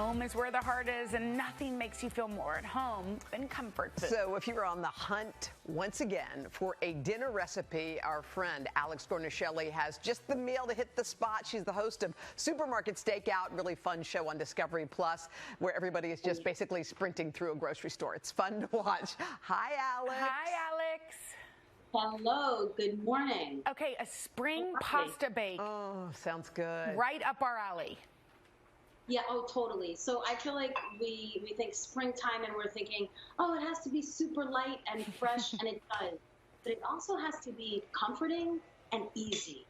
home is where the heart is, and nothing makes you feel more at home than comfort food. So if you're on the hunt once again for a dinner recipe, our friend Alex Gornishelli has just the meal to hit the spot. She's the host of Supermarket Stakeout, really fun show on Discovery Plus, where everybody is just basically sprinting through a grocery store. It's fun to watch. Hi, Alex. Hi, Alex. Hello, good morning. Okay, a spring pasta bake. Oh, sounds good. Right up our alley. Yeah, oh, totally. So I feel like we think springtime and we're thinking, oh, it has to be super light and fresh, and it does. But it also has to be comforting and easy,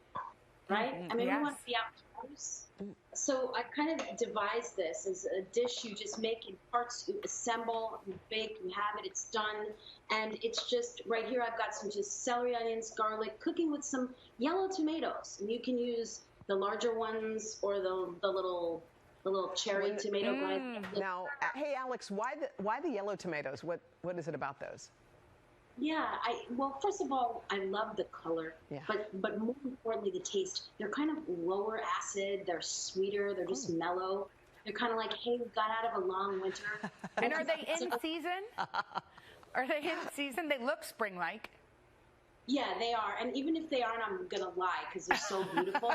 right? I mean, yes. we want to be outdoors. So I kind of devised this as a dish you just make in parts, you assemble, you bake, you have it, it's done. And it's just, right here I've got some just celery, onions, garlic, cooking with some yellow tomatoes. And you can use the larger ones or the little cherry tomato guys. Now, hey, Alex, why the yellow tomatoes? What is it about those? Yeah, well, first of all, I love the color, but more importantly, the taste. They're kind of lower acid, they're sweeter, they're just mellow. They're kind of like, hey, we got out of a long winter. And are they in season? Are they in season? They look spring-like. Yeah, they are. And even if they aren't, I'm going to lie because they're so beautiful.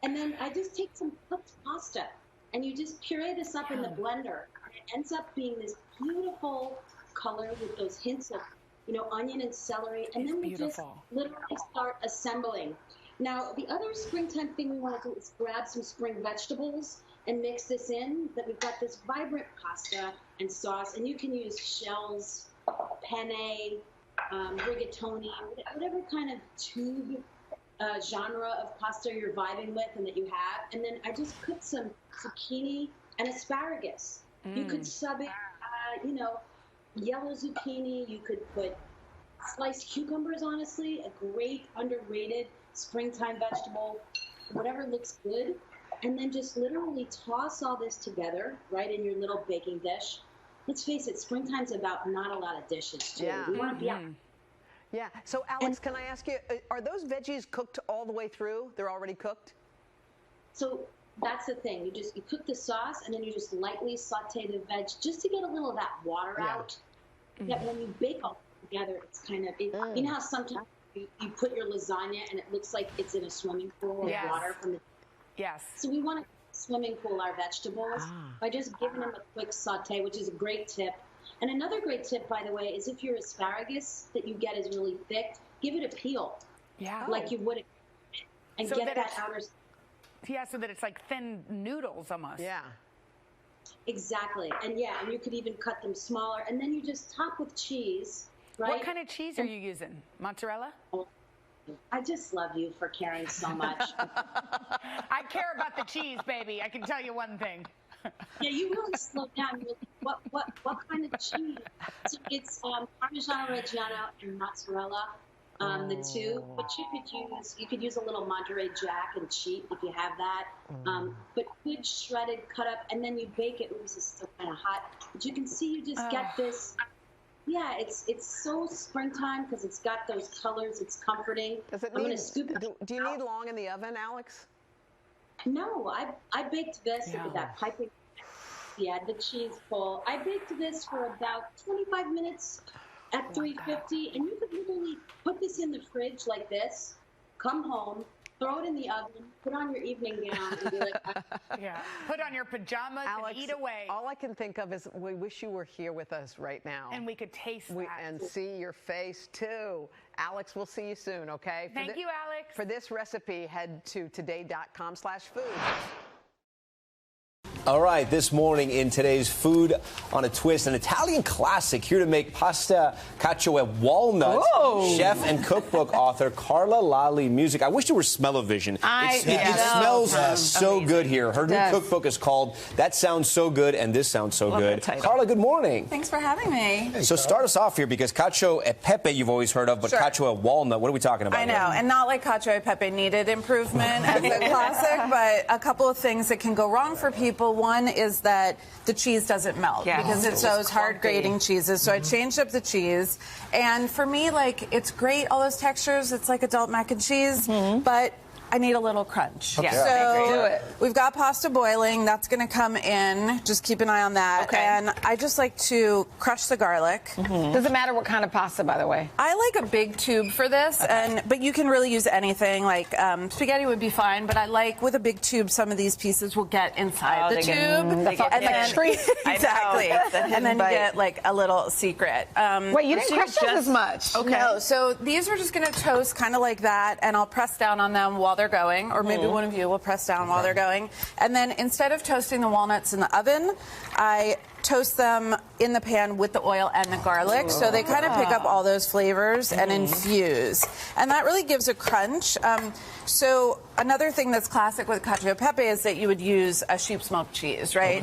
And then I just take some cooked pasta, and you just puree this up in the blender. It ends up being this beautiful color with those hints of, onion and celery. And then we just literally start assembling. Now, the other springtime thing we want to do is grab some spring vegetables and mix this in. That we've got this vibrant pasta and sauce, and you can use shells, penne, rigatoni, whatever kind of tube genre of pasta you're vibing with and that you have. And then I just cooked some zucchini and asparagus. You could sub it, yellow zucchini. You could put sliced cucumbers, honestly, a great underrated springtime vegetable, whatever looks good. And then just literally toss all this together, right, in your little baking dish. Let's face it, springtime's about not a lot of dishes, too. Yeah. We want to be out. Yeah. So, Alex, can I ask you, are those veggies cooked all the way through? They're already cooked? So that's the thing. You cook the sauce, and then you just lightly saute the veg just to get a little of that water out. That when you bake all together, it's kind of, you know how sometimes you put your lasagna and it looks like it's in a swimming pool of water from the... Yes. So we want to swimming pool our vegetables by just giving them a quick saute, which is a great tip. And another great tip, by the way, is if your asparagus that you get is really thick, give it a peel. Yeah. Like you would, and so get that outer... Yeah, so that it's like thin noodles almost. Yeah. Exactly. And and you could even cut them smaller. And then you just top with cheese, right? What kind of cheese are you using? Mozzarella? I just love you for caring so much. I care about the cheese, baby. I can tell you one thing. Yeah, you really slowed down. You're like, what kind of cheese? So it's Parmigiano Reggiano and mozzarella. The two, but you could use a little Monterey Jack and cheap if you have that. But good shredded, cut up, and then you bake it. Ooh, this is still kind of hot, but you can see you just get this. Yeah, it's so springtime because it's got those colors. It's comforting. Does it need, do you need long in the oven, Alex? No, I baked this with that piping. Yeah, the cheese pull. I baked this for about 25 minutes. At 350, and you could literally put this in the fridge like this, come home, throw it in the oven, put on your evening gown, and be like, put on your pajamas, Alex, and eat away. All I can think of is we wish you were here with us right now. And we could taste that. And see your face, too. Alex, we'll see you soon, okay? Thank you, Alex. For this recipe, head to today.com/food. All right, this morning in today's Food on a Twist, an Italian classic here to make pasta cacio e walnut. Whoa. Chef and cookbook author Carla Lalli Music. I wish you were smell-o-vision. It smells so good here. Her new cookbook is called That Sounds So Good and This Sounds So Good. Carla, good morning. Thanks for having me. So start us off here because cacio e pepe you've always heard of, but cacio e walnut, what are we talking about? I know, and not like cacio e pepe needed improvement as a classic, but a couple of things that can go wrong for people. One is that the cheese doesn't melt because it's those hard grating cheeses. So I changed up the cheese. And for me, like, it's great, all those textures. It's like adult mac and cheese. But I need a little crunch. Okay. So we've got pasta boiling. That's going to come in. Just keep an eye on that. Okay. And I just like to crush the garlic. Does it matter what kind of pasta, by the way? I like a big tube for this, but you can really use anything. Like spaghetti would be fine, but I like with a big tube, some of these pieces will get inside the tube. And then treat. Exactly. And then you get like a little secret. Wait, you didn't crush those as much. Okay. No, so these are just going to toast kind of like that, and I'll press down on them while they're going, or maybe one of you will press down while they're going. And then instead of toasting the walnuts in the oven, I toast them in the pan with the oil and the garlic, so they kind of pick up all those flavors and infuse. And that really gives a crunch. So another thing that's classic with cacio e pepe is that you would use a sheep's milk cheese, right?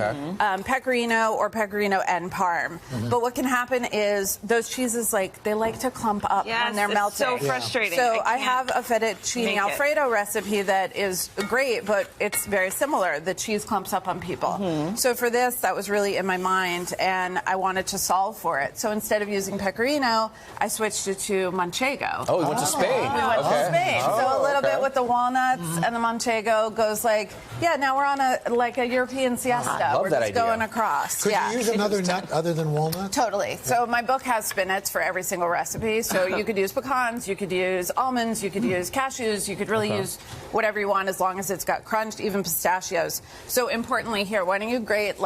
Pecorino or Pecorino and Parm. But what can happen is those cheeses, like, they like to clump up when they're melting. So frustrating. So I have a fettuccine Alfredo recipe that is great, but it's very similar. The cheese clumps up on people. So for this, that was really in my mind, and I wanted to solve for it. So instead of using Pecorino, I switched it to Manchego. Oh, we went to Spain. We went to Spain. So a little bit with the walnuts and the Manchego goes like, now we're on a European siesta. Love We're that just idea. going across. Could you use another nut other than walnut? Totally. So my book has spinach for every single recipe. So you could use pecans, you could use almonds, you could use cashews, you could really use whatever you want as long as it's got crunch, even pistachios. So importantly here, why don't you grate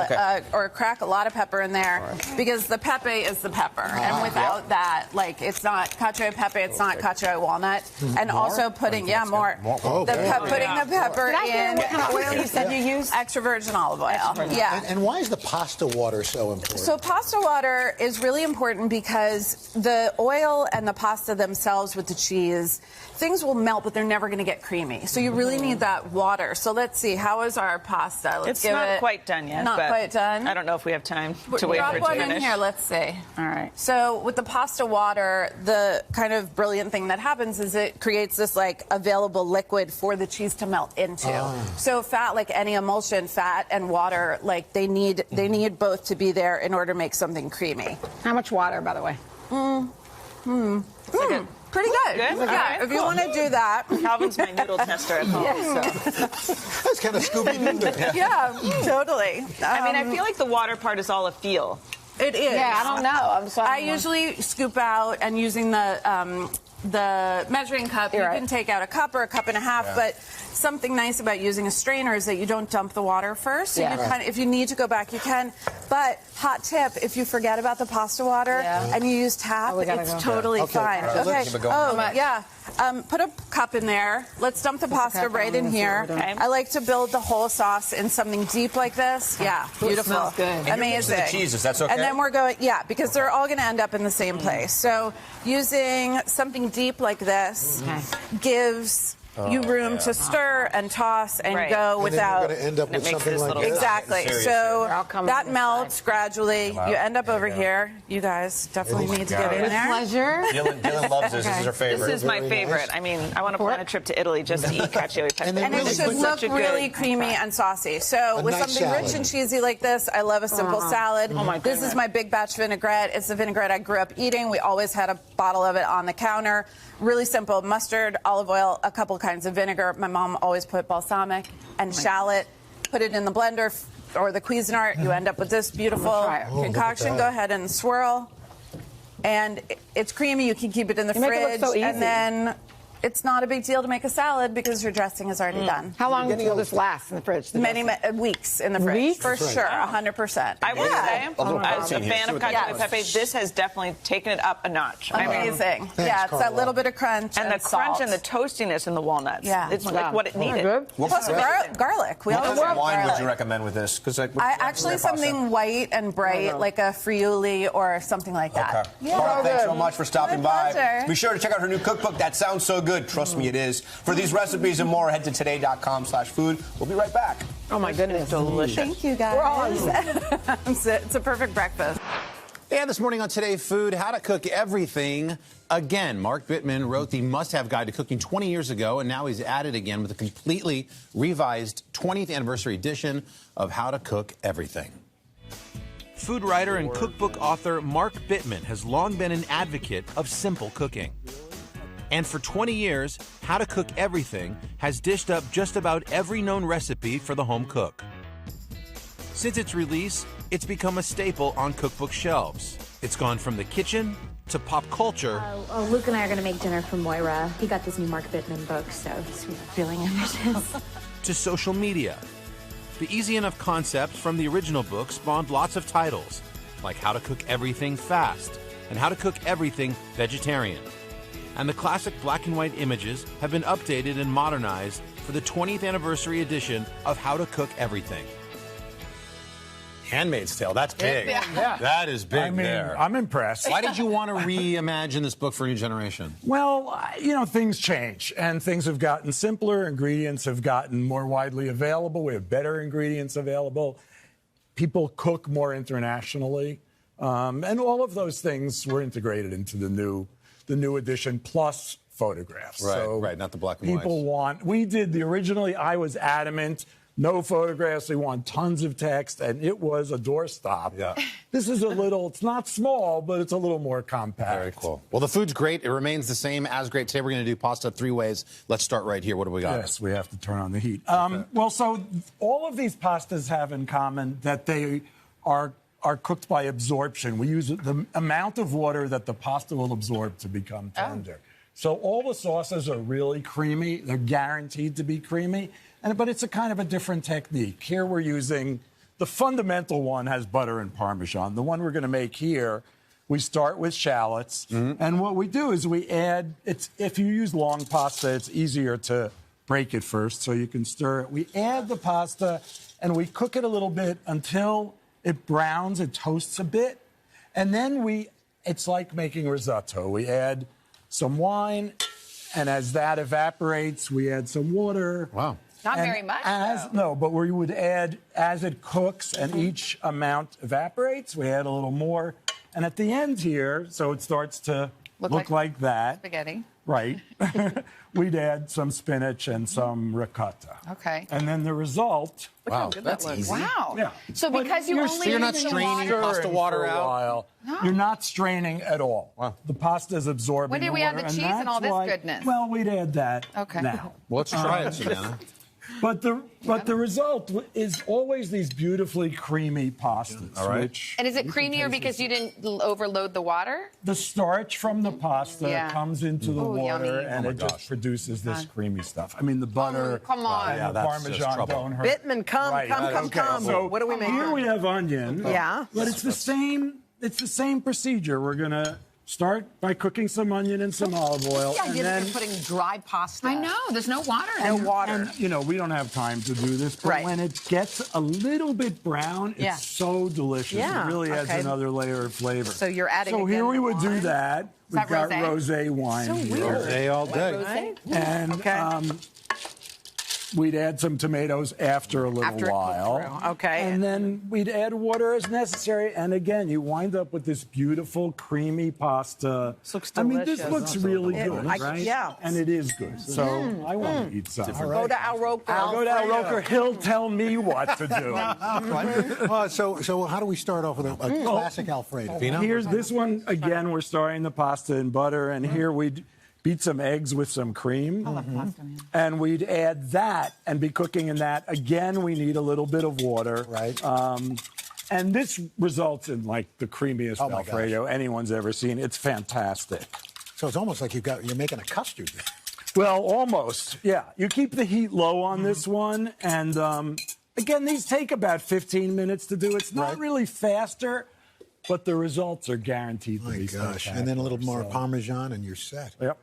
or crack a lot of pepper in there, because the pepe is the pepper. And without that, like, it's not cacio e pepe, it's not cacio e walnut. And also putting, more. Putting the pepper in. What kind of oil you said you use? Extra virgin olive oil. Yeah. And why is the pasta water so important? So pasta water is really important because the oil and the pasta themselves with the cheese, things will melt, but they're never going to get creamy. So you really need that water. So let's see, how is our pasta? Let's It's not quite done yet. Not quite done. I don't know if we have time to wait for it to Drop one finish. in here, let's see. All right. So with the pasta water, the kind of brilliant thing that happens is it creates this like available liquid for the cheese to melt into. So fat, like any emulsion, fat and water, like they need both to be there in order to make something creamy. How much water, by the way? Pretty good. Yeah, if you want to do that. Calvin's my noodle tester at home. So. That's kind of Scooby-Doo. Yeah, totally. I mean, I feel like the water part is all a feel. It is. Yeah, I don't know. I usually scoop out, and using the measuring cup, you can take out a cup or a cup and a half, but something nice about using a strainer is that you don't dump the water first. So you if you need to go back, you can. But hot tip, if you forget about the pasta water and you use tap, it's totally fine. Put a cup in there. Let's dump the pasta right in here. I like to build the whole sauce in something deep like this. Yeah, beautiful. Smells good. And Amazing. the cheeses, that's okay? And then we're going, because they're all going to end up in the same place. So using something deep like this gives you room to stir and toss and go and without. Then you're going to end up with something like this. Exactly. So that melts gradually. You end up over here. You guys definitely need to get in there. Pleasure. Dylan loves this. This is her favorite. This is my favorite. I mean, I want to plan a trip to Italy just to eat cacio e pepe. And it should look really creamy and saucy. So with something rich and cheesy like this, I love a simple salad. This is my big batch vinaigrette. It's the vinaigrette I grew up eating. We always had a bottle of it on the counter. Really simple. Mustard, olive oil, a couple kinds of vinegar. My mom always put balsamic and shallot. Put it in the blender or the Cuisinart. You end up with this beautiful concoction. Go ahead and swirl. And it's creamy. You can keep it in the fridge. And then it's not a big deal to make a salad because your dressing is already done. How long will this last in the fridge? Many weeks in the fridge. For sure, 100%. I will say, as a fan of cacio e pepe, this has definitely taken it up a notch. Amazing. It's that little bit of crunch and the crunch and the toastiness in the walnuts. It's like what it needed. Plus garlic. We always What wine would you recommend with this? Because actually something white and bright, like a Friuli or something like that. Carla, thanks so much for stopping by. pleasure. Be sure to check out her new cookbook. That sounds so good. Trust me, it is. For these recipes and more, head to today.com/food. We'll be right back. Oh my goodness, delicious. Thank you, guys. It's a perfect breakfast. And this morning on Today Food, how to cook everything again. Mark Bittman wrote the must-have guide to cooking 20 years ago, and now he's at it again with a completely revised 20th anniversary edition of How to Cook Everything. Food writer and cookbook author Mark Bittman has long been an advocate of simple cooking. And for 20 years, How to Cook Everything has dished up just about every known recipe for the home cook. Since its release, it's become a staple on cookbook shelves. It's gone from the kitchen to pop culture. Luke and I are going to make dinner for Moira. He got this new Mark Bittman book, so he's feeling ambitious. To social media. The easy enough concept from the original book spawned lots of titles, like How to Cook Everything Fast and How to Cook Everything Vegetarian. And the classic black and white images have been updated and modernized for the 20th anniversary edition of How to Cook Everything. Handmaid's Tale, that's big. Yeah. That is big there. I'm impressed. Why did you want to reimagine this book for a new generation? Well, things change, and things have gotten simpler. Ingredients have gotten more widely available. We have better ingredients available. People cook more internationally. And all of those things were integrated into the new edition, plus photographs. Right, not the black and white. We did originally, I was adamant, no photographs, we want tons of text, and it was a doorstop. Yeah. This is it's not small, but it's a little more compact. Very cool. Well, the food's great. It remains the same as great. Today we're going to do pasta 3 ways. Let's start right here. What do we got? Yes, we have to turn on the heat. So all of these pastas have in common that they are cooked by absorption. We use the amount of water that the pasta will absorb to become tender. So all the sauces are really creamy. They're guaranteed to be creamy. But it's a kind of a different technique. Here we're using, the fundamental one has butter and Parmesan. The one we're going to make here, we start with shallots. And what we do is we add, if you use long pasta, it's easier to break it first so you can stir it. We add the pasta and we cook it a little bit until it browns, it toasts a bit. And then it's like making risotto. We add some wine, and as that evaporates, we add some water. Wow. Not very much. But we would add, as it cooks and each amount evaporates, we add a little more. And at the end here, so it starts to look like that. Spaghetti. Right. We'd add some spinach and some ricotta. Okay. And then the result. Wow, that's easy. Wow. Yeah. So because you're not straining pasta water out? No. You're not straining at all. Wow. The pasta is absorbing When did we the add water, the cheese and all this goodness? Well, we'd add that now. Well, let's try it, Savannah. But the result is always these beautifully creamy pastas. All right. And is it creamier because you didn't overload the water? The starch from the pasta comes into the water, yummy. and it just produces this creamy stuff. I mean, the butter, come on. and the Parmesan don't hurt. Bittman, come. So what do we make? Here we have onion. Yeah. But it's the same procedure. We're going to start by cooking some onion and some olive oil. Yeah, and you're then putting dry pasta. I know. There's no water. No water. And, we don't have time to do this, but when it gets a little bit brown, it's so delicious. Yeah. It really adds another layer of flavor. So you're adding So here we would do that. We've got rosé wine here. Rosé all day. And we'd add some tomatoes after a little while. Okay. And then we'd add water as necessary. And again, you wind up with this beautiful, creamy pasta. This looks I mean, delicious. this looks really good, right? Yeah. And it is good. So I want to eat some. Go to Al Roker. I'll go to Al Roker. He'll tell me what to do. So how do we start off with a classic Alfredo? Here's this one. Again, we're starting the pasta in butter. And here we'd beat some eggs with some cream. And we'd add that and be cooking in that. Again, we need a little bit of water. Right. And this results in like the creamiest Alfredo anyone's ever seen. It's fantastic. So it's almost like you're making a custard. Well, almost. Yeah. You keep the heat low on this one. And again, these take about 15 minutes to do. It's not really faster, but the results are guaranteed to be spectacular. And then a little more Parmesan and you're set. Yep.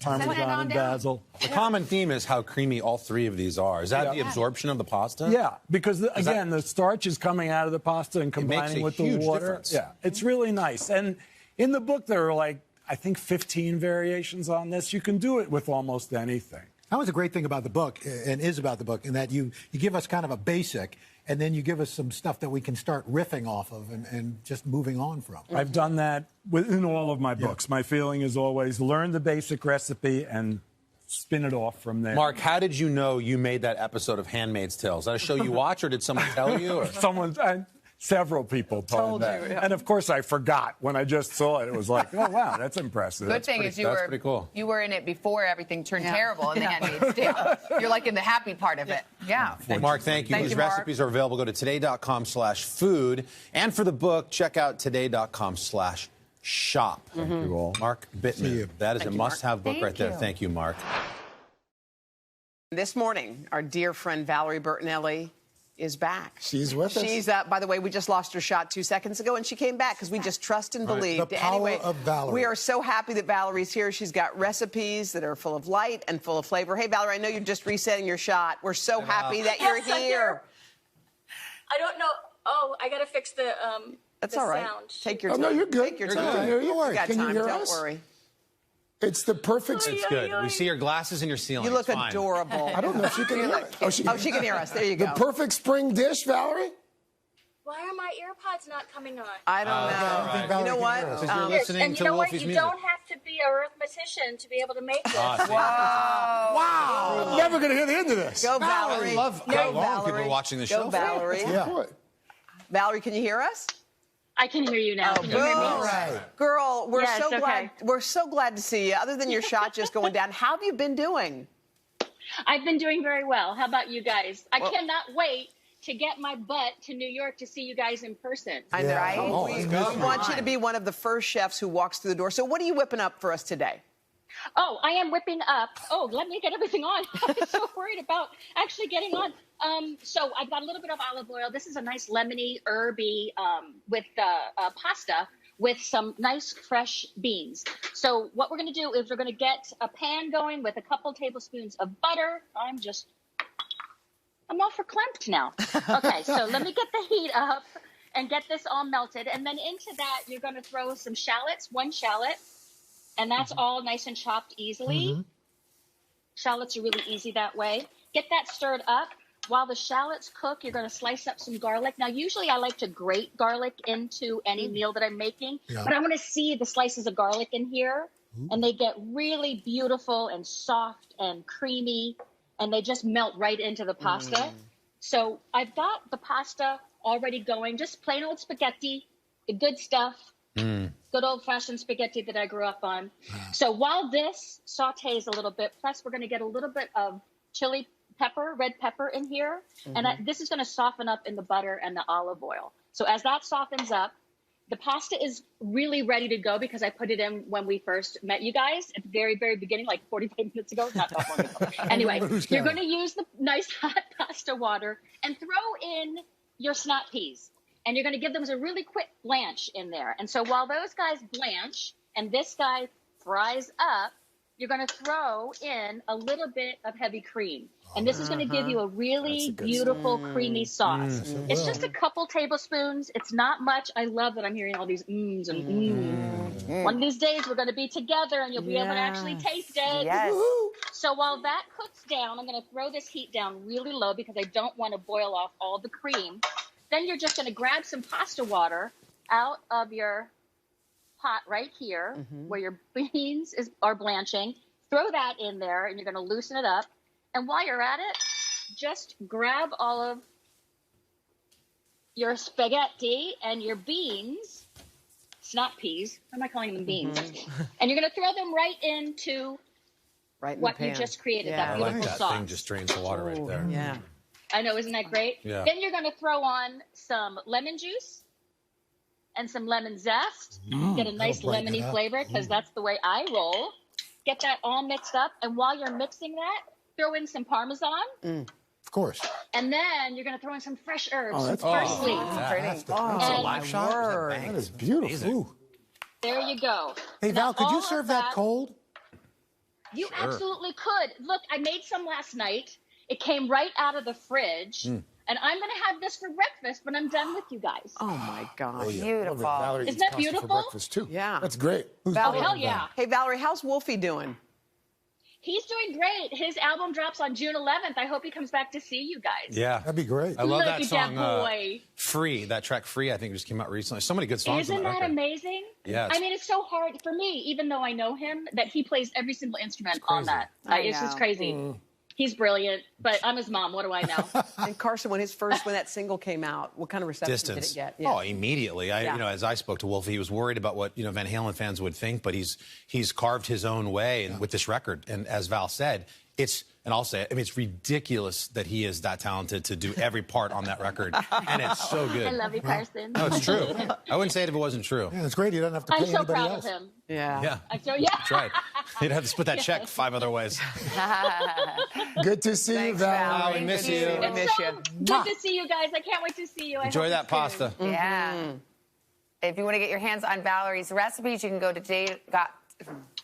Parmesan and basil. The common theme is how creamy all 3 of these are. Is that the absorption of the pasta? Yeah, because again, the starch is coming out of the pasta and combining with the water. Difference. Yeah, it's really nice. And in the book, there are I think 15 variations on this. You can do it with almost anything. That was a great thing about the book, and is about the book, in that you give us kind of a basic, and then you give us some stuff that we can start riffing off of and just moving on from. I've done that in all of my books. My feeling is always learn the basic recipe and spin it off from there. Mark, how did you know you made that episode of Handmaid's Tale? Is that a show you watch, or did someone tell you? Or? several people told me that. you, yeah. And of course, I forgot when I just saw it. It was like, oh wow, that's impressive. Good thing is that's pretty cool. you were in it before everything turned terrible in The Handmaid's Tale. You're like in the happy part of it. Yeah. Mark, thank you. These recipes are available. Go to today.com/food. And for the book, check out today.com/shop. Thank you all. Mark Bittman. That is a must-have book right there. Thank you, Mark. This morning, our dear friend Valerie Bertinelli is back. She's with us. She's, by the way, we just lost her shot 2 seconds ago, and she came back because we just trust and believed. The power of Valerie. We are so happy that Valerie's here. She's got recipes that are full of light and full of flavor. Hey, Valerie, I know you're just resetting your shot. We're so happy that you're here. I don't know. Oh, I got to fix the That's the all right. sound. Take your time. Oh, no, you're good. Take your You're time. good. Don't worry. You got Can you time. hear Don't us? worry. It's the perfect. It's good. We see your glasses and your ceiling. You look It's fine. adorable. I don't know if she can hear us. Oh, she can hear us. There you go. The perfect spring dish, Valerie? Why are my AirPods not coming on? I don't know. Right. You know what? You're listening and you to know what? Wolfie's You music. don't have to be a arithmetician to be able to make this. Wow. I'm never going to hear the end of this. Go, Valerie. I love how long people are watching the show. Go, Valerie. Yeah. Valerie, can you hear us? I can hear you now. Can you hear me? All right. Girl, we're Yes, so glad. okay. We're so glad to see you. Other than your shot just going down, how have you been doing? I've been doing very well. How about you guys? I cannot wait to get my butt to New York to see you guys in person. I know. Yeah. Right? Oh, we come want you to be one of the first chefs who walks through the door. So what are you whipping up for us today? Oh, I am whipping up. Oh, let me get everything on. I was so worried about actually getting on. So I've got a little bit of olive oil. This is a nice lemony, herby with pasta with some nice fresh beans. So what we're going to do is we're going to get a pan going with a couple tablespoons of butter. I'm all verklempt now. Okay, so let me get the heat up and get this all melted. And then into that, you're going to throw some shallots, 1 shallot. And that's all nice and chopped easily. Shallots are really easy that way. Get that stirred up. While the shallots cook, you're going to slice up some garlic. Now, usually I like to grate garlic into any meal that I'm making, but I want to see the slices of garlic in here. And they get really beautiful and soft and creamy, and they just melt right into the pasta. So I've got the pasta already going, just plain old spaghetti, the good stuff. Good old-fashioned spaghetti that I grew up on. So while this sautés a little bit, plus we're going to get a little bit of chili pepper, red pepper in here. And this is going to soften up in the butter and the olive oil. So as that softens up, the pasta is really ready to go because I put it in when we first met you guys at the very, very beginning, like 45 minutes ago. Not that long ago. Anyway, you're going to use the nice hot pasta water and throw in your snap peas. And you're going to give them a really quick blanch in there. And so while those guys blanch and this guy fries up, you're going to throw in a little bit of heavy cream. And this is going to give you a really beautiful, creamy sauce. It's just a couple tablespoons. It's not much. I love that I'm hearing all these mms and mms. One of these days, we're going to be together and you'll be able to actually taste it. Yes. So while that cooks down, I'm going to throw this heat down really low because I don't want to boil off all the cream. Then you're just going to grab some pasta water out of your pot right here where your beans are blanching. Throw that in there, and you're going to loosen it up. And while you're at it, just grab all of your spaghetti and your beans, snap peas. Why am I calling them beans? And you're going to throw them right into what you just created, that beautiful I like that sauce. thing just drains the water right there. Yeah. I know, isn't that great? Yeah. Then you're going to throw on some lemon juice and some lemon zest. Get a nice lemony flavor because that's the way I roll. Get that all mixed up. And while you're mixing that, throw in some Parmesan. Of course. And then you're going to throw in some fresh herbs, Oh, some that's parsley. That's a And live shot. That is beautiful. Ooh. there you go. Hey, Now, Val, could you all serve of that cold? You absolutely could. Look, I made some last night. It came right out of the fridge. And I'm going to have this for breakfast when I'm done with you guys. Oh, my God. Beautiful. Valerie Isn't eats that pasta beautiful? For breakfast, too. Yeah. That's great. Who's Oh, doing hell that? yeah. Hey, Valerie, how's Wolfie doing? He's doing great. His album drops on June 11th. I hope he comes back to see you guys. Yeah. That'd be great. I love Look that at song, that boy. Free. That track, Free, I think just came out recently. So many good songs on Isn't that that record. amazing? Yeah, I mean, it's so hard for me, even though I know him, that he plays every single instrument on that. I It's just know. crazy. He's brilliant, but I'm his mom. What do I know? And Carson, when that single came out, what kind of reception did it get? Yeah. Oh, immediately. Yeah. You know, as I spoke to Wolf, he was worried about what, you know, Van Halen fans would think, but he's carved his own way with this record. And as Val said, and I'll say it, I mean, it's ridiculous that he is that talented to do every part on that record. And it's so good. I love you, Carson. No, it's true. I wouldn't say it if it wasn't true. Yeah, it's great. You don't have to pay I'm so anybody proud else. of him. Yeah. Yeah. Yeah. That's right. You'd have to split that check 5 other ways. Good to see you, Val. We miss you. It's so good to see you guys. I can't wait to see you. Enjoy that pasta. Yeah. If you want to get your hands on Valerie's recipes, you can go to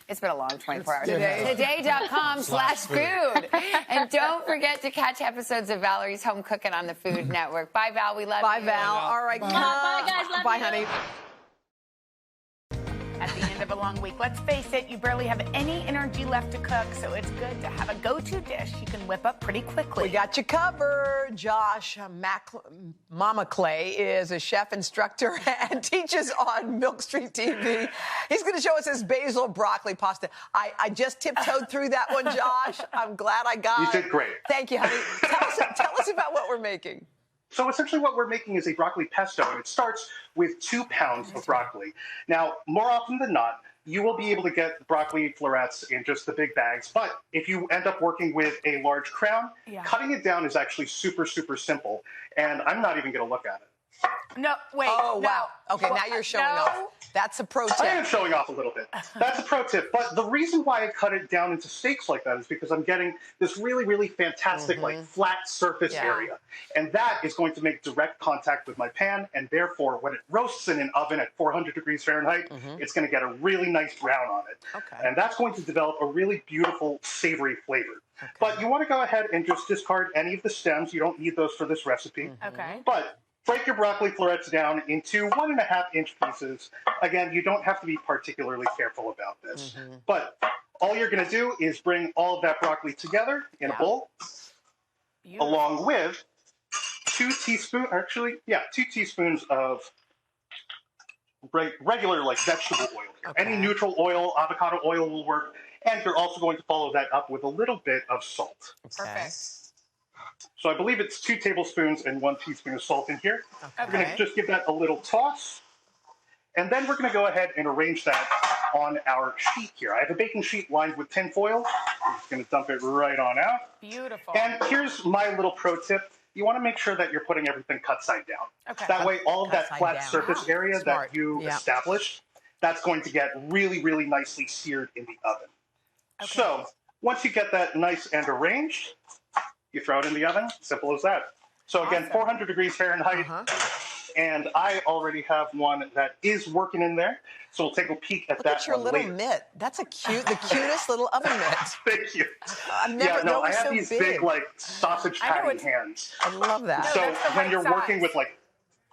it's been a long 24 hours. Today.com/food. And don't forget to catch episodes of Valerie's Home Cooking on the Food Network. Bye, Val. We love you. Bye, Val. All right. Bye, guys. Love Bye, you. honey. At the end of a long week, let's face it, you barely have any energy left to cook, so it's good to have a go-to dish you can whip up pretty quickly. We got you covered. Josh Mama Clay is a chef instructor and teaches on Milk Street TV. He's going to show us his basil broccoli pasta. I just tiptoed through that one, Josh. I'm glad I got it. You did great. Thank you, honey. Tell us about what we're making. So essentially what we're making is a broccoli pesto, and it starts with 2 pounds of broccoli. Now, more often than not, you will be able to get broccoli florets in just the big bags, but if you end up working with a large crown, cutting it down is actually super, super simple, and I'm not even going to look at it. No, wait. Oh, wow. Okay, now you're showing off. That's a pro tip. I am showing off a little bit. That's a pro tip. But the reason why I cut it down into steaks like that is because I'm getting this really, really fantastic, like, flat surface area. And that is going to make direct contact with my pan. And therefore, when it roasts in an oven at 400 degrees Fahrenheit, it's going to get a really nice brown on it. Okay. And that's going to develop a really beautiful, savory flavor. Okay. But you want to go ahead and just discard any of the stems. You don't need those for this recipe. Okay. But break your broccoli florets down into 1.5-inch pieces. Again, you don't have to be particularly careful about this. But all you're going to do is bring all of that broccoli together in a bowl, along with 2 teaspoons of regular, like, vegetable oil. Okay. Any neutral oil, avocado oil will work. And you're also going to follow that up with a little bit of salt. Perfect. So I believe it's 2 tablespoons and 1 teaspoon of salt in here. Okay. We're going to just give that a little toss. And then we're going to go ahead and arrange that on our sheet here. I have a baking sheet lined with tin foil. I'm just going to dump it right on out. Beautiful. And here's my little pro tip. You want to make sure that you're putting everything cut side down. Okay. That way, all of that flat surface area that you established, that's going to get really, really nicely seared in the oven. Okay. So once you get that nice and arranged, you throw it in the oven. Simple as that. So again, 400 degrees Fahrenheit. And I already have one that is working in there. So we'll take a peek at that. Look at your little mitt. That's the cutest little oven mitt. Thank you. I've never I have these big, like, sausage patty hands. I love that. So when you're working with, like,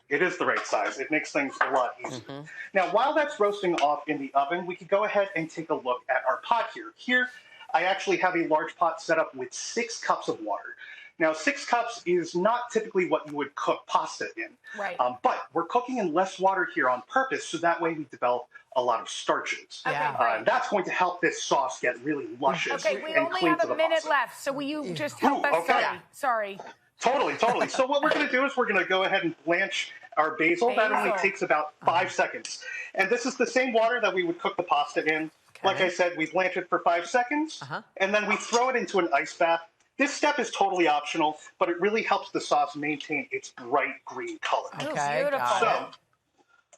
it is the right size. It makes things a lot easier. Now, while that's roasting off in the oven, we could go ahead and take a look at our pot here. Here, I actually have a large pot set up with 6 cups of water. Now, 6 cups is not typically what you would cook pasta in. Right. But we're cooking in less water here on purpose, so that way we develop a lot of starches. And that's going to help this sauce get really luscious. Okay, we only have a minute left, so will you just help us? Okay. Sorry. Totally. So what we're going to do is we're going to go ahead and blanch our basil. That only takes about 5 seconds. And this is the same water that we would cook the pasta in. Like I said, we blanch it for 5 seconds, and then we throw it into an ice bath. This step is totally optional, but it really helps the sauce maintain its bright green color. Okay, beautiful. So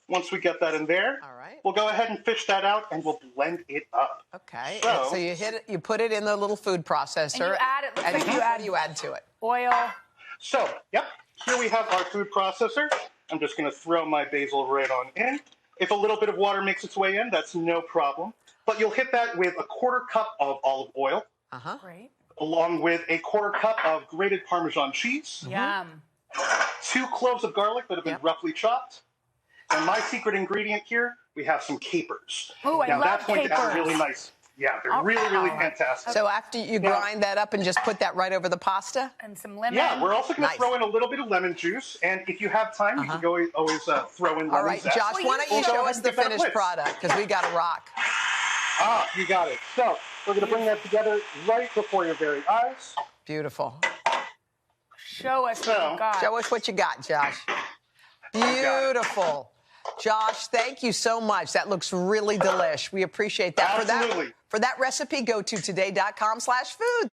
once we get that in there, we'll go ahead and fish that out, and we'll blend it up. Okay. So you hit it. You put it in the little food processor. And you add it. And what do you add to it? Oil. So, here we have our food processor. I'm just going to throw my basil right on in. If a little bit of water makes its way in, that's no problem. But you'll hit that with a 1/4 cup of olive oil. Great. Along with a 1/4 cup of grated Parmesan cheese. Yum. 2 cloves of garlic that have been roughly chopped. And my secret ingredient here, we have some capers. Ooh, I love that's going capers. to add really nice. Yeah, they're really fantastic. So after you grind that up and just put that right over the pasta? And some lemon. Yeah, we're also going to throw in a little bit of lemon juice. And if you have time, you can always throw in lemon zest. All right, Josh, why don't you show us the finished product? Because we got to rock. Ah, you got it. So we're going to bring that together right before your very eyes. Beautiful. Show us what you got. Show us what you got, Josh. Beautiful. Josh, thank you so much. That looks really delish. We appreciate that. Absolutely. For that recipe, go to today.com/food.